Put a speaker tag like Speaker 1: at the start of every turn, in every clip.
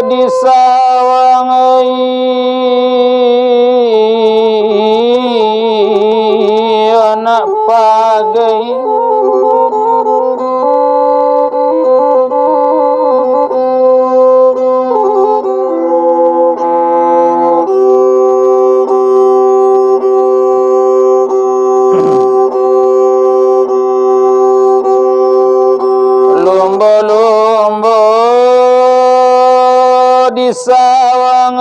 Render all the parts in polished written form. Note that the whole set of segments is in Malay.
Speaker 1: di sawang anak pagai lomba-lomba di sawang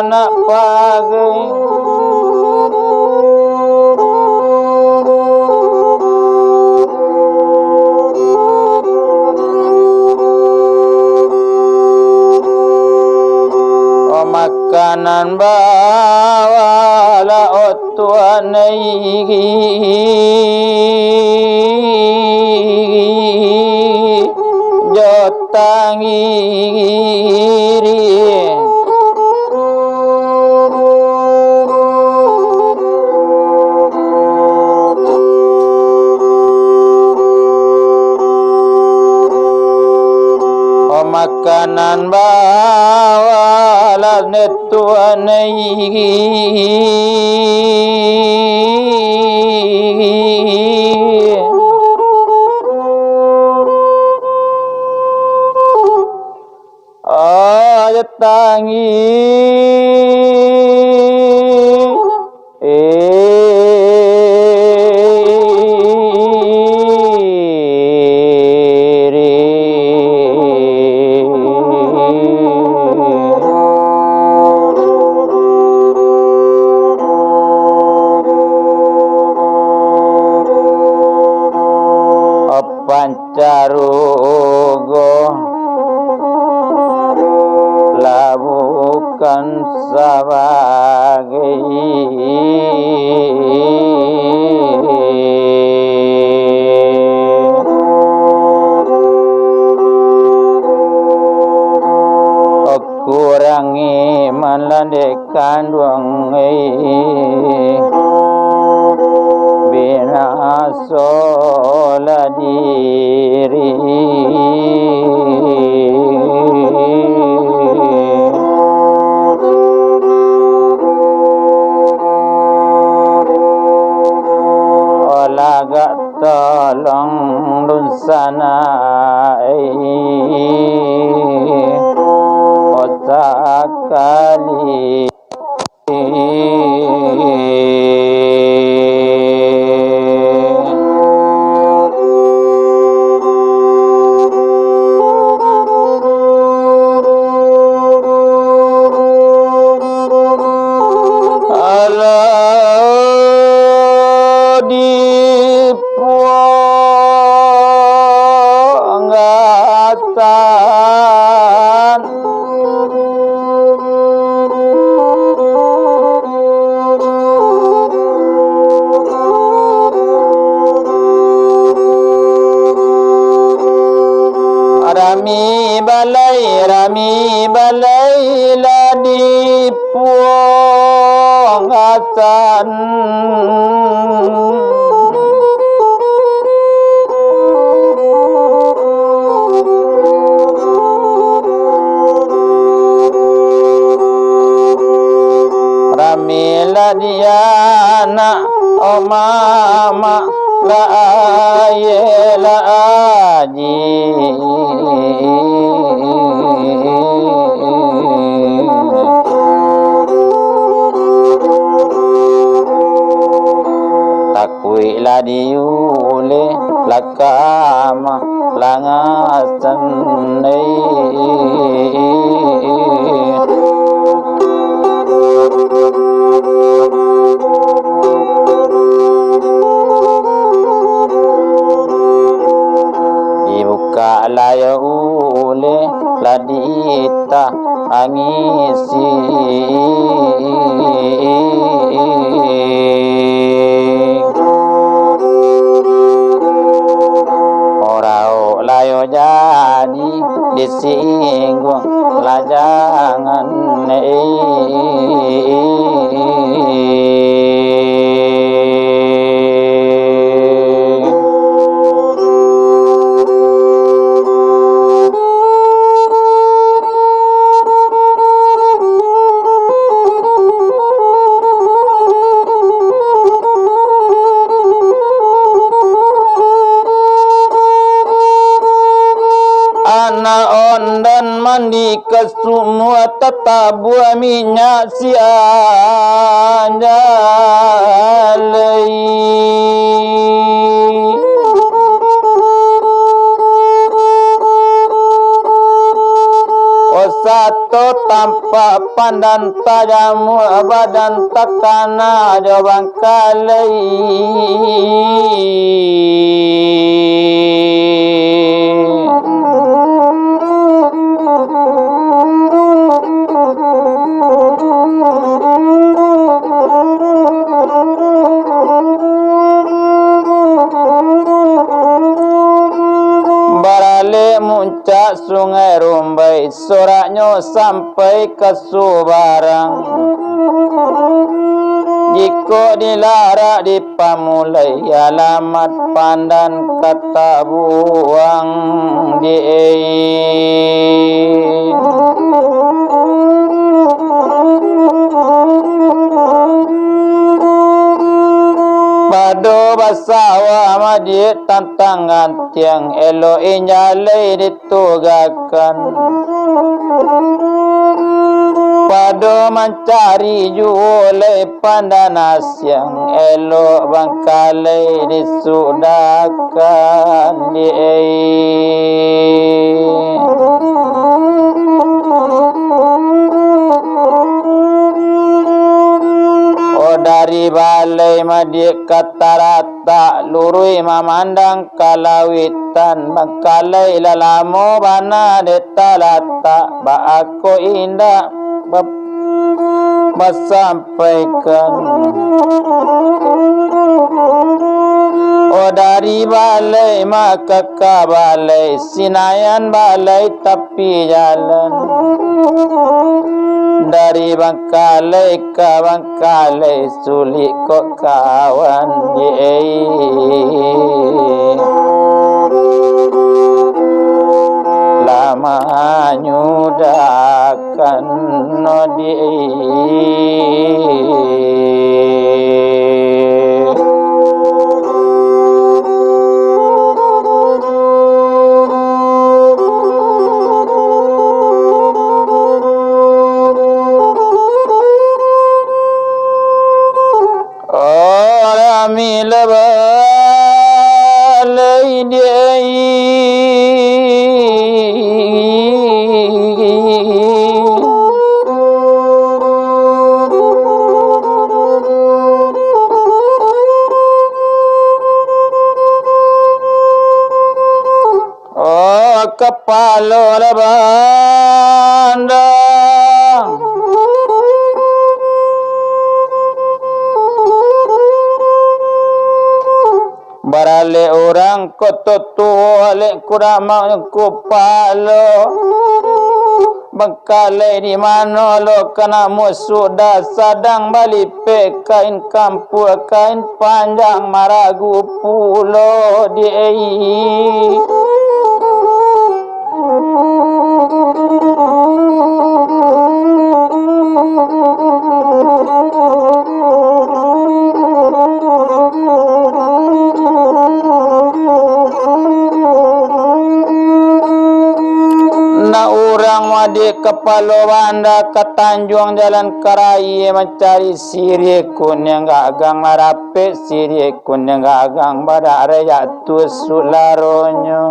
Speaker 1: anak pagai makanan bawalah otuan jotangiri makanan bawalah netuan tangi pancarogo labukan sebagai kurangi melandekan duangai bina sola diri olaga tolong dun sana otak kali Rami balai ladi puangatan Rami ladi anak mama la ayela aji takui ladiule lakama langasan dibuka layo ule ladita angisi orao layo jadi disinggung lajangan semua tatabu minyak sianjalai satu tanpa pandan tajamu badan takana jawang kalai muncak sungai Rumbai, soraknya sampai ke Subarang. Jika dilarak dipamulai, alamat pandan kata buang di Pado basawa majid tantangan tiang elo inyalai ditugakan. Pado mencari juolai pandanas yang elo bangkalai disudakan di dari balai madik kata rata lurui memandang kalawitan bangkalai lalamo bana detalata ba aku indah sampaikan. Oh dari balai maka ke balai sinayan balai tapi jalan. Dari Bangkalai ke Bangkalai sulit kok kawan lama nyudakan no kami lebalai dia oh kepala lebandang barale orang kototu oleh kurama kupalo Bangkalai di mana lo kena musuh dah sadang balipe kain kampur kain panjang maragu pulo di di kepala banda ke Tanjung Jalan Kerai mencari sirikun yang gagang marape sirikun yang gagang pada raya tu sularonyo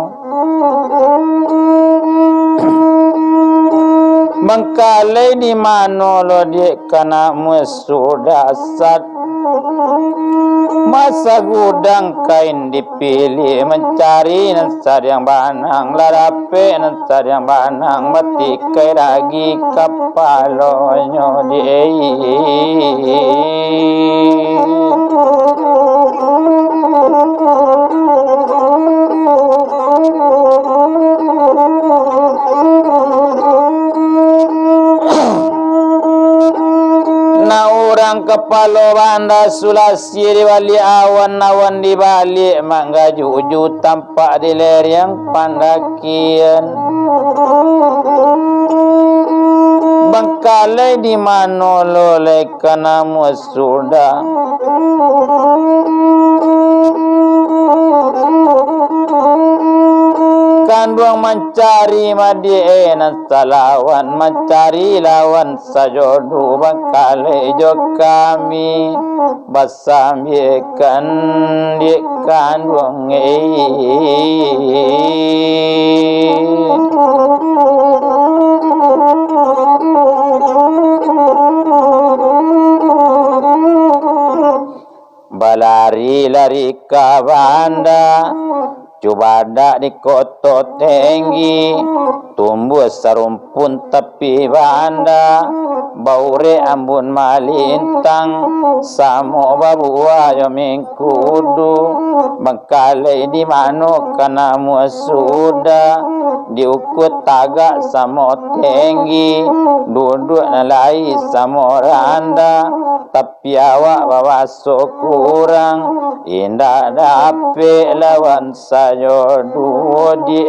Speaker 1: Bangkalai di mana lo di kana musuh dasar masa gudang kain dipilih mencari nensar yang banang larape nensar yang banang mati kai lagi kapalonyo di orang kepala banda sulasi di balik awan-awan di balik mangga juju tampak di lereng pandakian Bangkalai di mana lolai kena musudah kan kandung mencari madienan salawan mencari lawan sajodoh bakale jo kami basamyekan di kandung balari-lari ka banda coba dak di koto tinggi tumbuh serumpun tepi banda baure ambun malintang samo babua yo mingkudu bengkale di mano kana musuda diukut tagak samo tinggi duduk nalai samo randa tapi awak bawa kurang indah dape lawan sayo dudi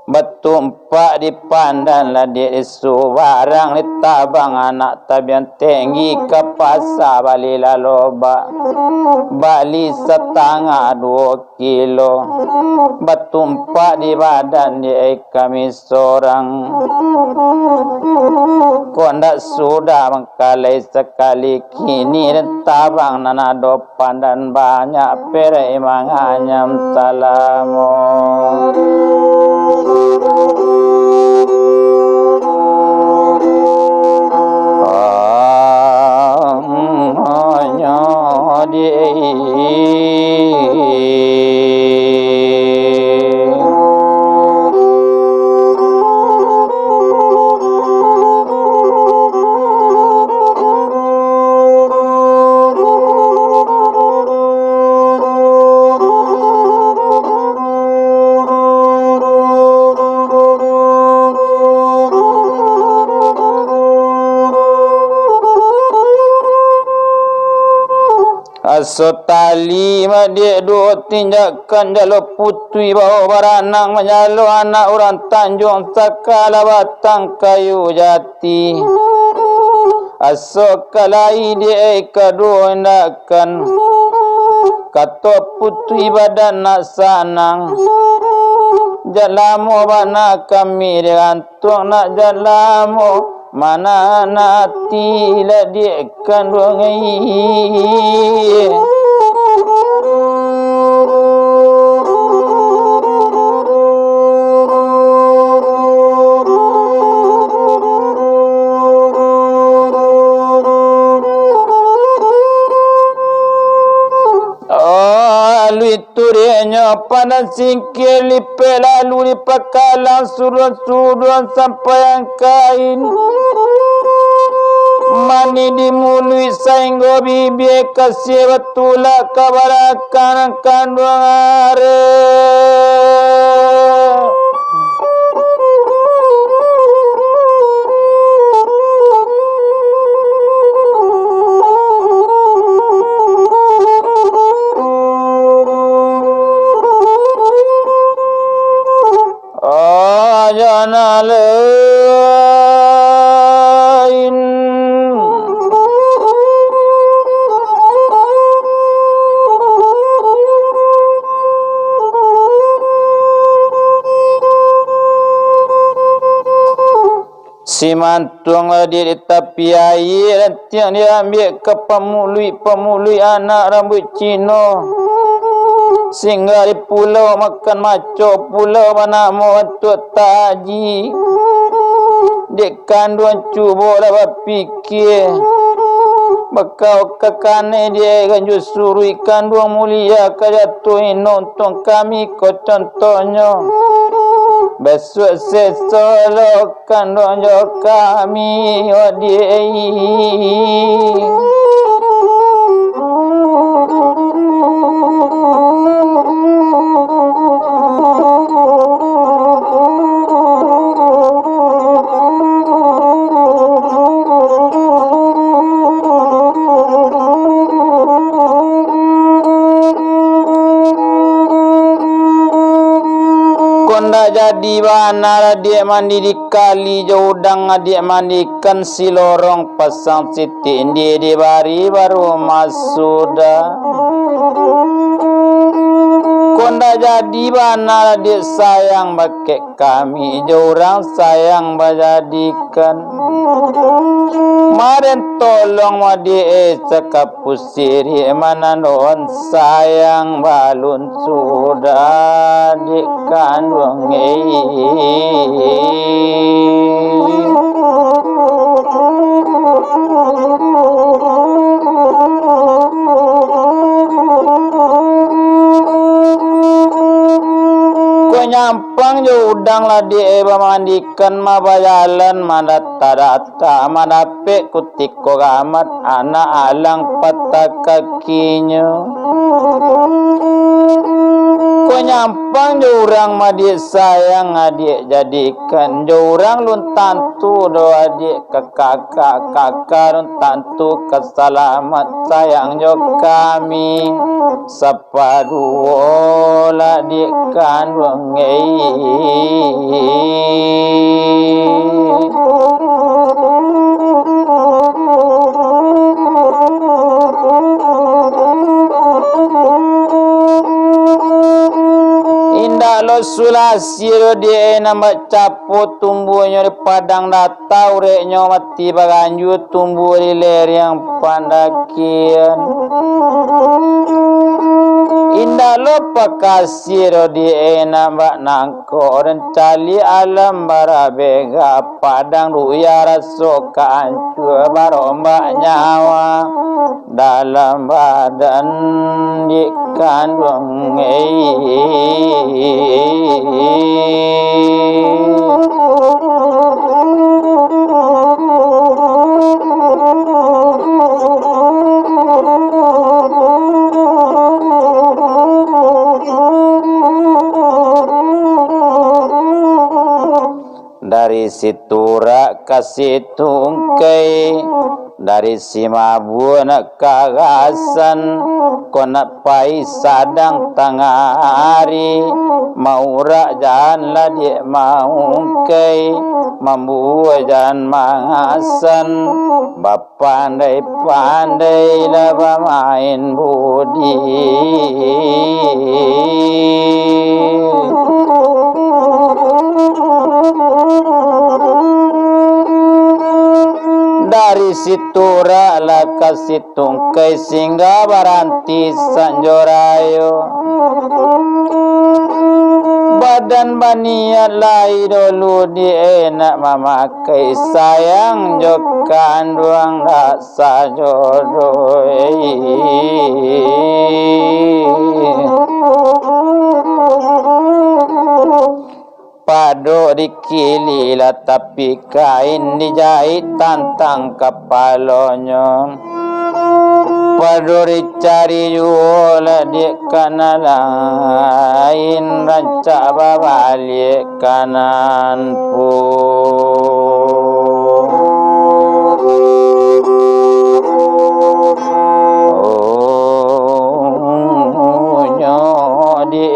Speaker 1: betumpak di pandan lah di isu barang di tabang anak tabian tinggi ke pasar bali loba bali setengah 2 kilo betumpak di badan di kami seorang kondak sudah mengkalai sekali kini di tabang nanado pandan banyak pere manganyam salamu Asotali madik do tinjakan jalo putui bawa baranang menyalo anak orang Tanjung Sakala Batang Kayu Jati asokalai dia kedua ndakan kata putui badan nak sanang jalamu bana kami digantung nak jalamu mana nanti lah dia kandung Turinya pada singkir lipe lalu dipakalang suruh-suruh sampai yang kain mani dimului sainggo bibi kasih betula kabarakan kandung are jana lain si mantung di tepi air yang dia ambil ke pemului anak rambut Cino singgah di pulau makan maco pulau mana mau untuk taji dek kandung cuba lah berfikir bakau kekane dia kan justru kandung mulia kajatuin nonton kami ko contohnya besok sesolo kandung jo kami wadai konda jadi bana dia mandi di kali jodang dia mandikan si lorong pasang siti indi di bari baru masuda konda jadi bana dia sayang pakai kami jorang sayang bajadikan maren tolong wadi sekapusiri mana non sayang balun sudah di kandung nyampang udang lah di mandikan mabayalan mana tadata mana pe kutiko gamat anak alang patah kakinya ko nyampang jurang madi sayang adik jadikan jurang luntantu do adik ke kakak luntantu kesalamat sayang jo kami sapadu la di kandung indah lo sulasir dia nama capu tumbuhnya di padang data ureknya mati baganju tumbuh di ler yang pandakian indah lo pakasir di nama nangko dan cali alam barabega padang ruya raso kancur barombak nyawa dalam badan di kandung dari situra ke situngkai dari simabun kagasan kona pai sadang tengah hari maura jalan lah dia maungkai membuat jalan mangasan bapandai-pandai lah bermain budi dari situra lah ke situngkai singga baranti sanjorayo badan baniat lai dulu di enak memakai sayang jo kandung rasa jodoh pado dikilila tapi kain dijahit tantang kepalanya pado dicari jual di kanan lain ranca babalik kanan pun oh nyodi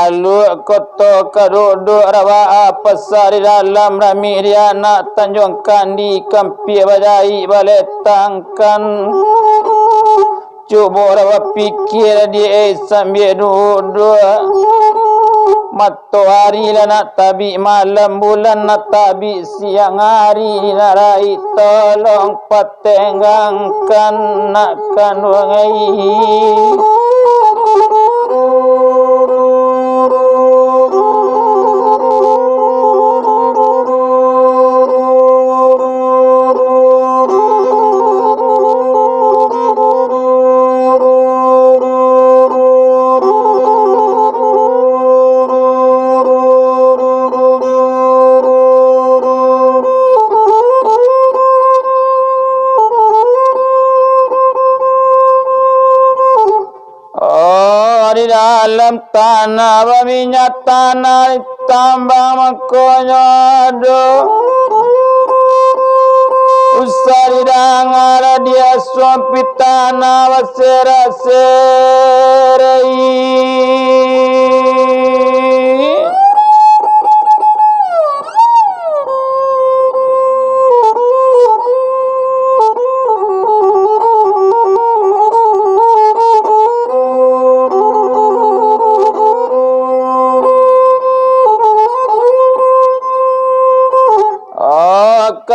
Speaker 1: talu koto kadodo rawa pasar di dalam rami dia nak tanjungkan di kampi badai baletangkan cuba rawa pikir dia sambil duduk matahari lah nak tabi malam bulan nak tabi siang hari narai tolong patenggangkan nak kandungai dalam tanah berminyak tanah tambang makonyo aduh usari dangara dia suampi tanah wasera serai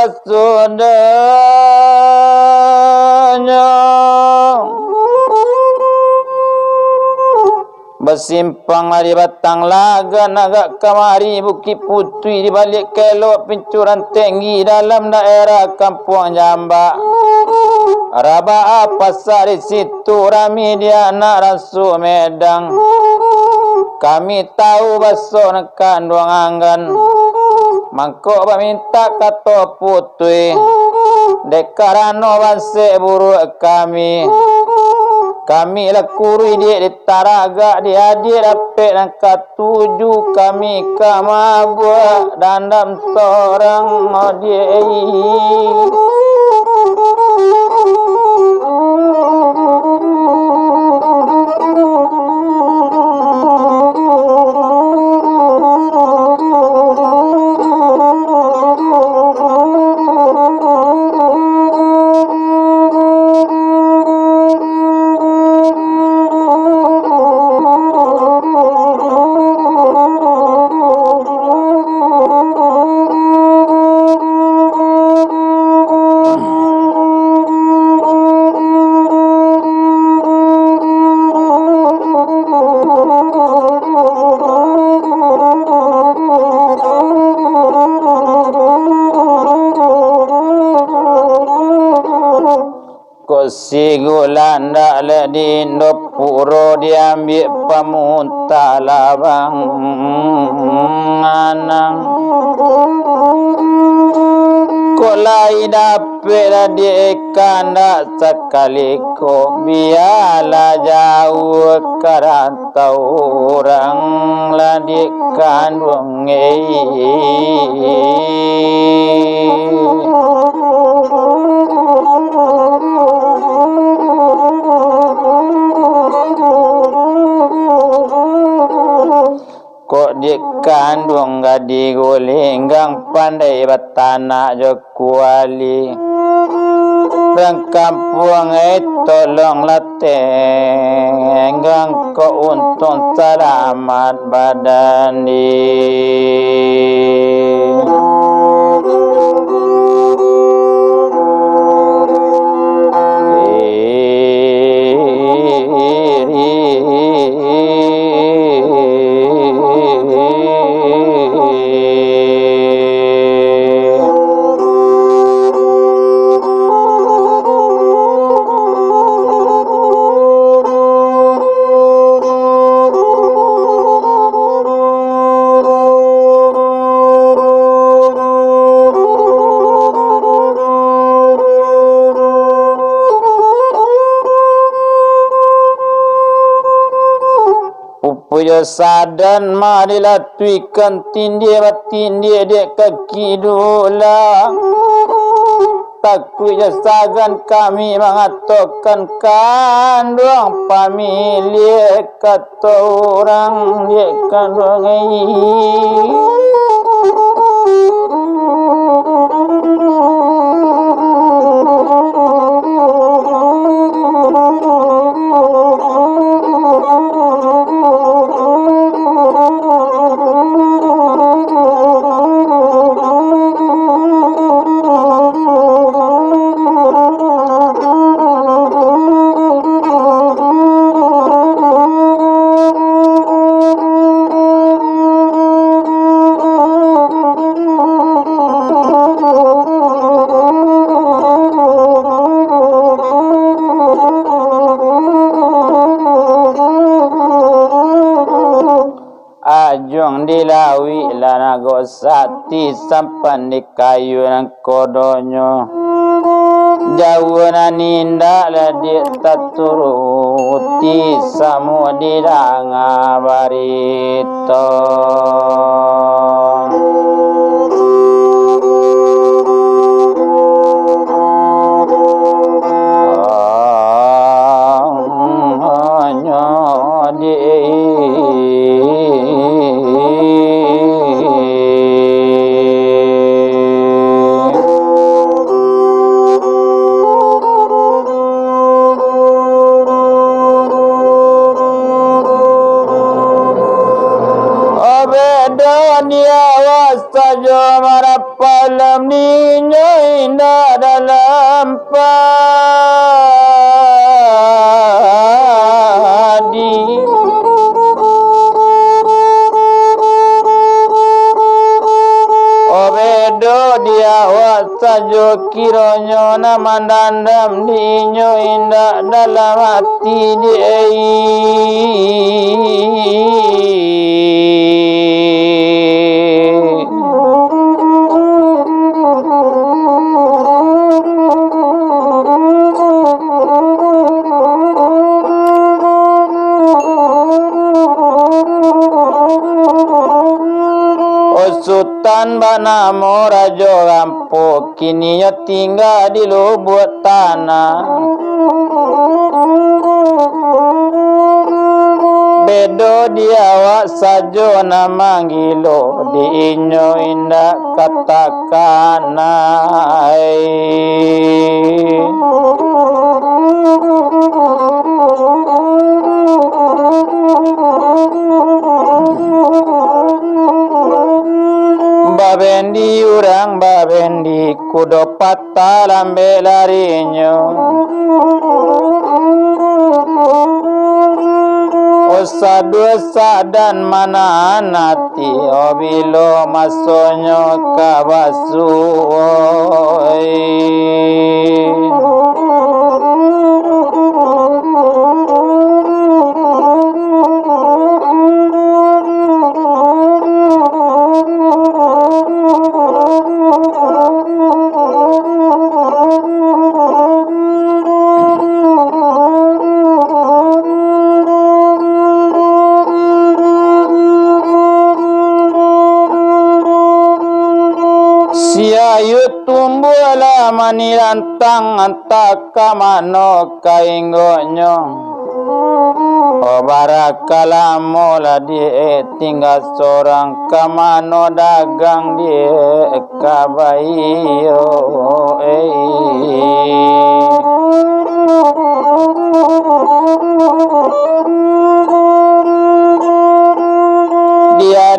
Speaker 1: kesudahnya bersimpang di batang laga naga kamari Bukit Putri di balik kelok pincuran tinggi dalam daerah Kampung Jamba Raba pasar di situ rami dia anak rasu Medang kami tahu baso nekan duang anggan mangkok minta kato putui dekarano base buruk kami lekuri dia ditaraga dia dapet dan katuju kami kamabua dandam seorang dia Sigulanda ledindo puro diambil pamunta labang anang kolai dapet di kanda sekali ko biala jauh karantau orang ladi kandung kok dikandung gak digulinggang pandai batana jokuali dan kampung tolong latenggang kok untung selamat badan di puja sadan marilah tuikan tindih batindih dek kaki dula takui jasagan kami mengatakan kandung pamilik kata orang dek kandung ajung dilawi lanago sati sampan di kayu nang kodonyo jauhna ninda ladi taturuti samudira ngabarito. Saja marapalam ninyo indah dalam padi. Obedo dia wasajo kironyo namandandam ninyo indah dalam hati diei. Sultan Banamo Rajo Rampo kini tinggal di lubuk tanah. Bedo dia wak sajo namanggilo di inyo indah katakanai. Babendi urang babendi kudo patah lambe larinyo. Osa dosa dan mana nati obilo masonyo kabasuoi. Siayu tumbuhlah manirantang antak kamano kainggonyo. Obarakala mola die tinggal seorang kamano dagang die kabayo.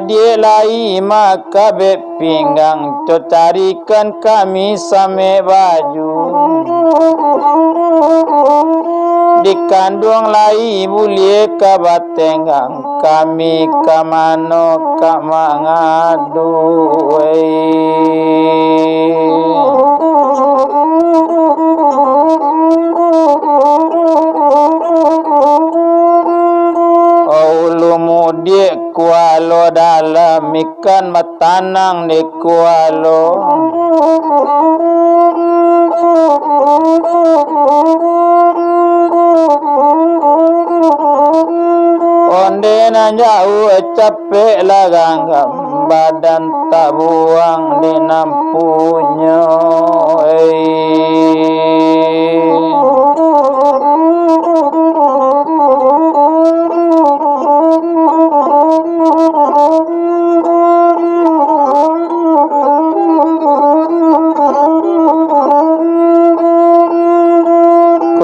Speaker 1: Dia lai maka bepinggang carikan kami same baju. Dikandung lai bulie kabatenggang kami kamano kamangadu. Dia kualo dalam ikan matanang di kualo. Onde na jauh capek laganggam badan tak buang di nampunya.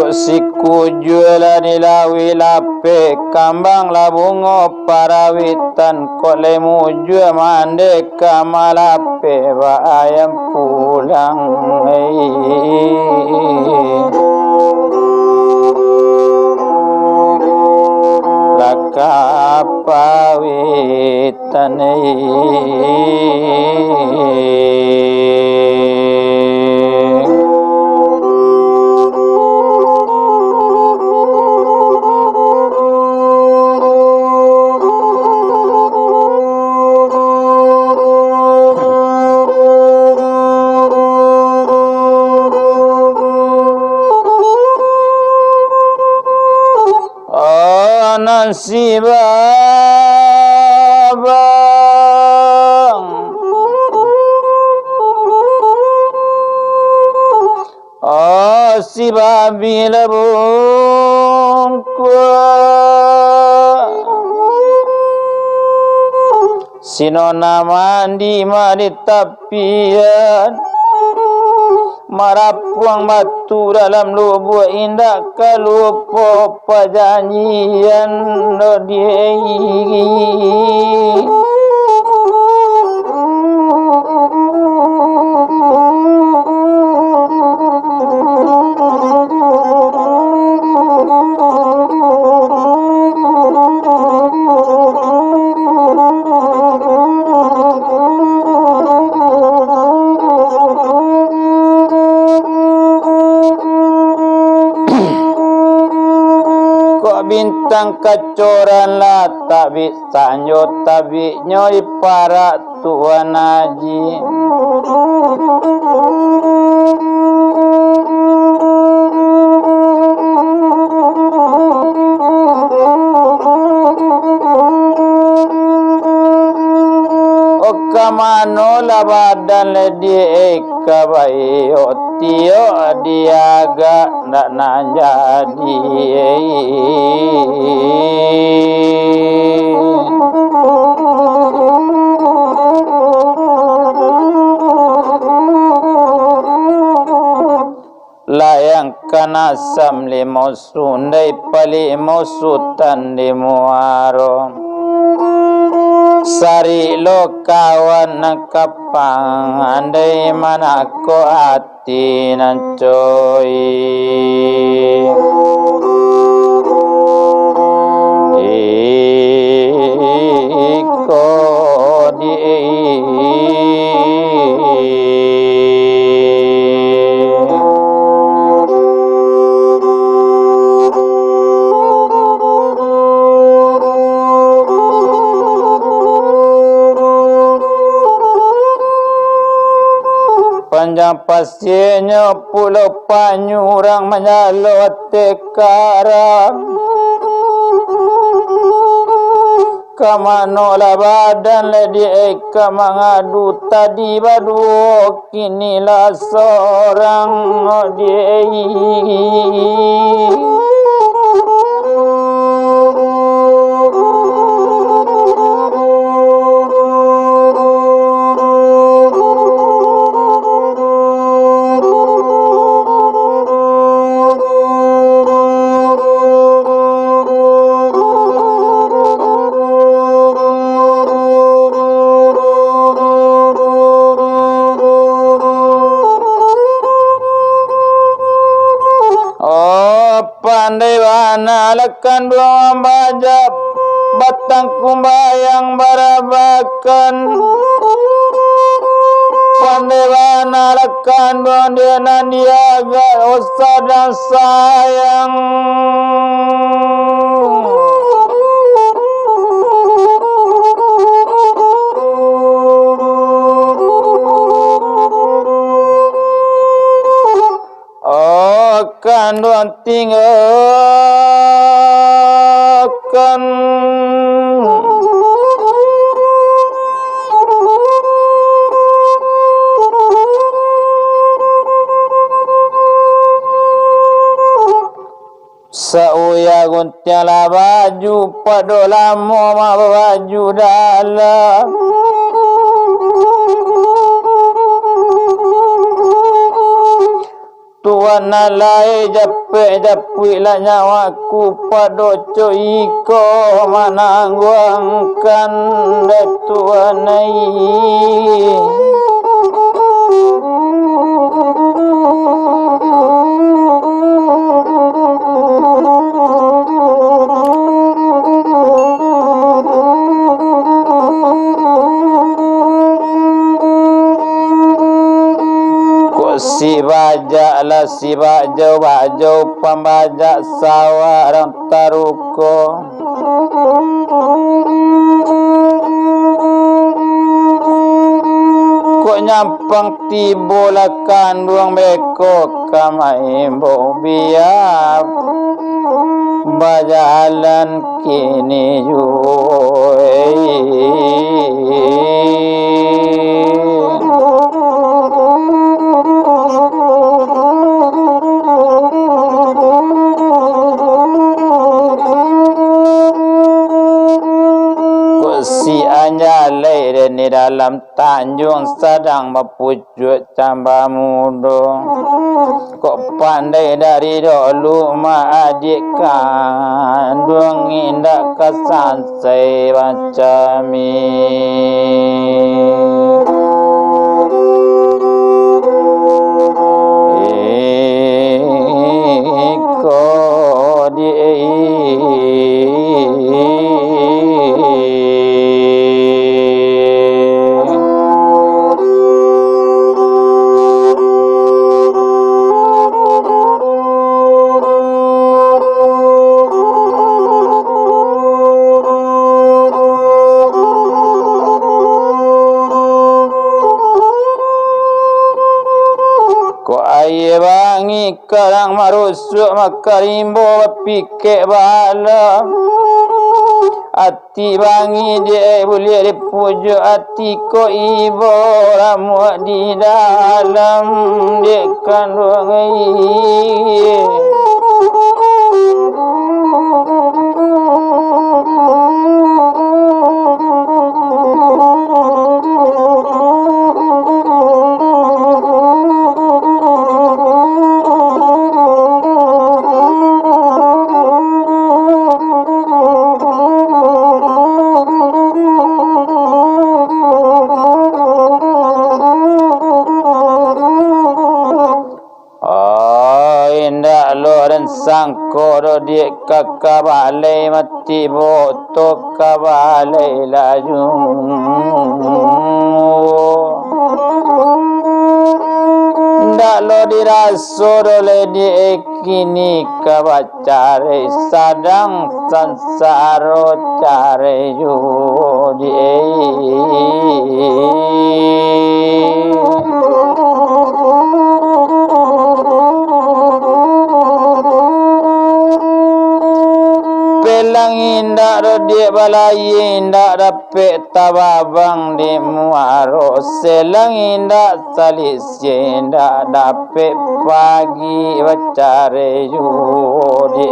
Speaker 1: Siku jualan ilawi lape kambang labungo parawitan kolemu jua mande kamalape ba ayam pulang. Laka pawitan si babang si babi labung sinona mandi mari tapian marapuang batu dalam lubuk indah kalupo perjanjian diei bintang kecoran lah tak bisa nyot tabi nyoi para tuan haji kamano la badan le die kabai otio diaga ndak najadi layang kana sam le mosundai pali mosutan di muaro sari lo kawan kapang andai mana ko hati nan coy iko di panjang pasiennya pulau Panyurang menyalot tekarang kamano la badan le di eka mangadu tadi badu kinilah seorang diei pandai wana lekan belum baca batang kumbayang barabakan pandai wana lekan belum dia nandiaga usah dan sayang kan doang tinggalkan sauya guntiala baju padolamo ma baju dalam tuan alai jape la nyawaku padoco iko manangguangkan de tuan ai si baja la si bajau pembaja sawarang taruko ko kok nyampang tibolakan duang beko kamai bo biar bajalan kini si anyalai di dalam Tanjung sedang mempujuk tambah muda. Kok pandai dari dulu ma adik kandung indak kesan saya macam bangi karang marusuk makarimbo pikek bala ati bangi dia boleh dipujuk ati ko ibo ramu di dalam dia kandung sangkoro di kakabalai mati boto kabalai laju ndak lo dirasoro le di kini kabacare sadang sansaro care judi indak rodi balai indak dapat tababang di muaro selang indak salis indak dapat pagi bacare judi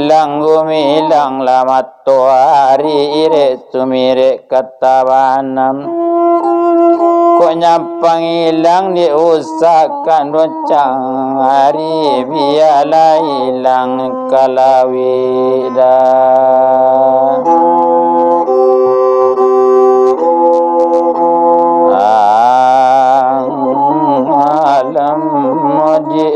Speaker 1: ilang gumilang lamat hari ire sumire katabanam kok nyampang ilang diusahakan docang hari biala ilang kalawida alam madi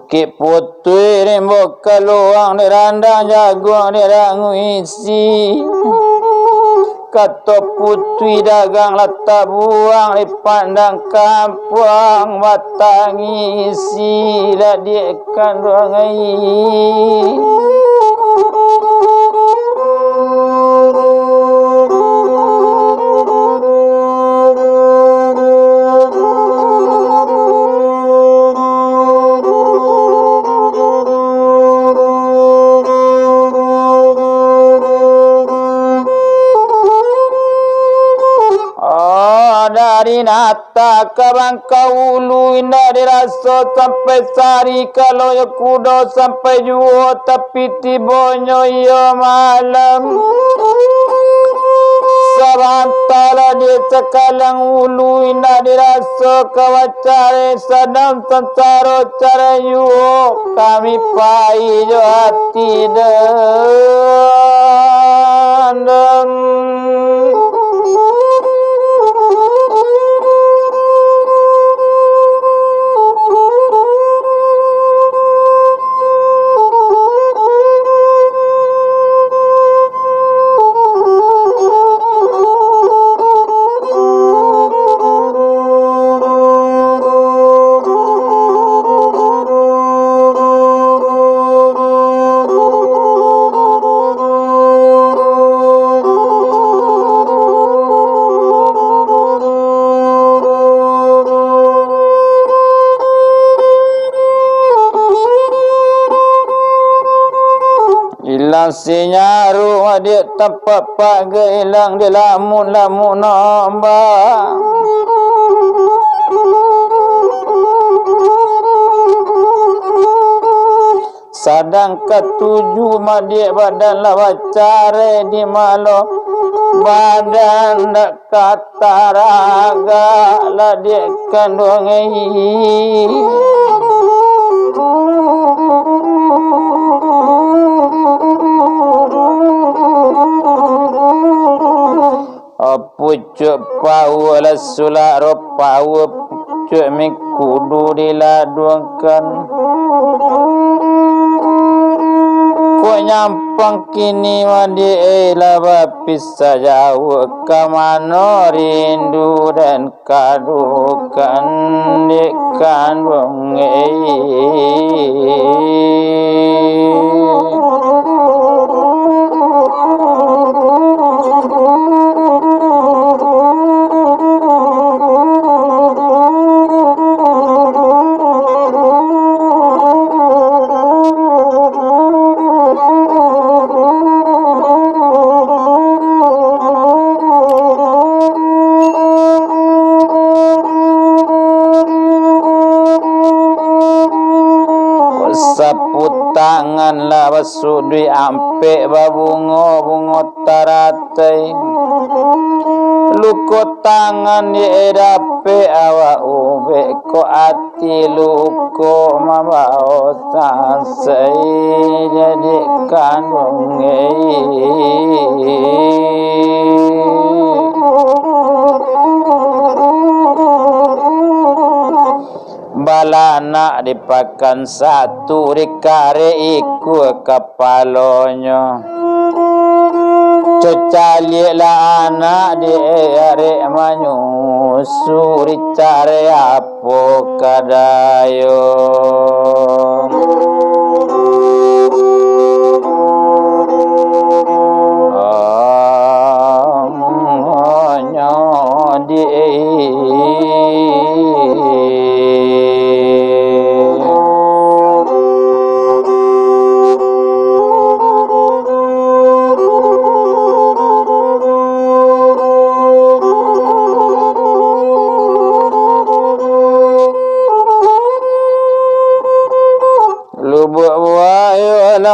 Speaker 1: Bukit putui rembok keluang di randang jagung di rangu isi Kato putui dagang letak buang di pandang kampung Batangi isi ladikan ruangai dari nata ke Bangkaulu indah dirasa sampai sari kalau ya kudo sampai juo tapi tibonyo ya malam antara di sekalang ulu indah dirasa kawacare sadam sansaro cara yuh kami pai jo hati dan ilang sinyaru adik tempat pak ilang di lamun nombak sadang ketujuh madik badan lawacare di malo badan dak kata raga ladik kandungi pucuk pau ala sularo pau pucuk mi kudu diladuangkan ko nyampang kini mandi laba pisah jauh kamano rindu dan kadukan di kandung sapu tangan lah basudui ampe babungo taratai luko tangan ye dape awa ube ko ati luko mabao sansai jadi kandung balana dipakan satu dikare iku kepalonyo cocali lah anak di are manyusu dicare apo kadayo di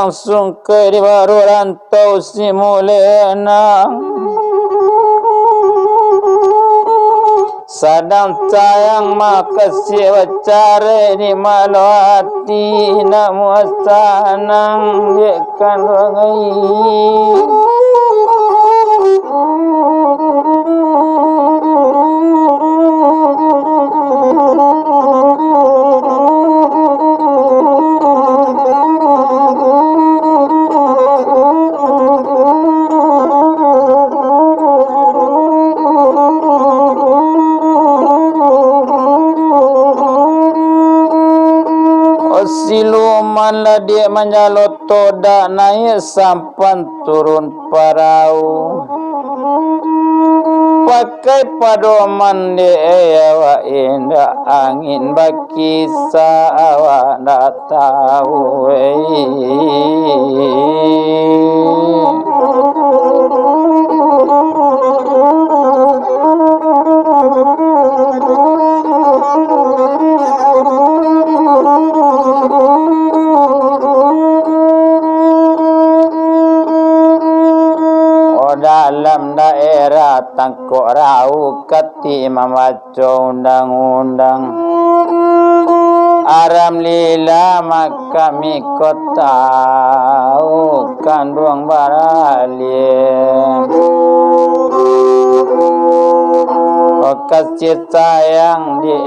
Speaker 1: langsung ke di baru rantau si mulena sadang sayang makasih wacare di malu hati namu sanang yekan rangai siluman lah dia menyaloto dak naik sampan turun parau pakai padoman dia wa indah angin baki sawa dak tahu dalam daerah tangkok rau kati memaco undang-undang aram lila maka mi kota kandung baralie kasih sayang di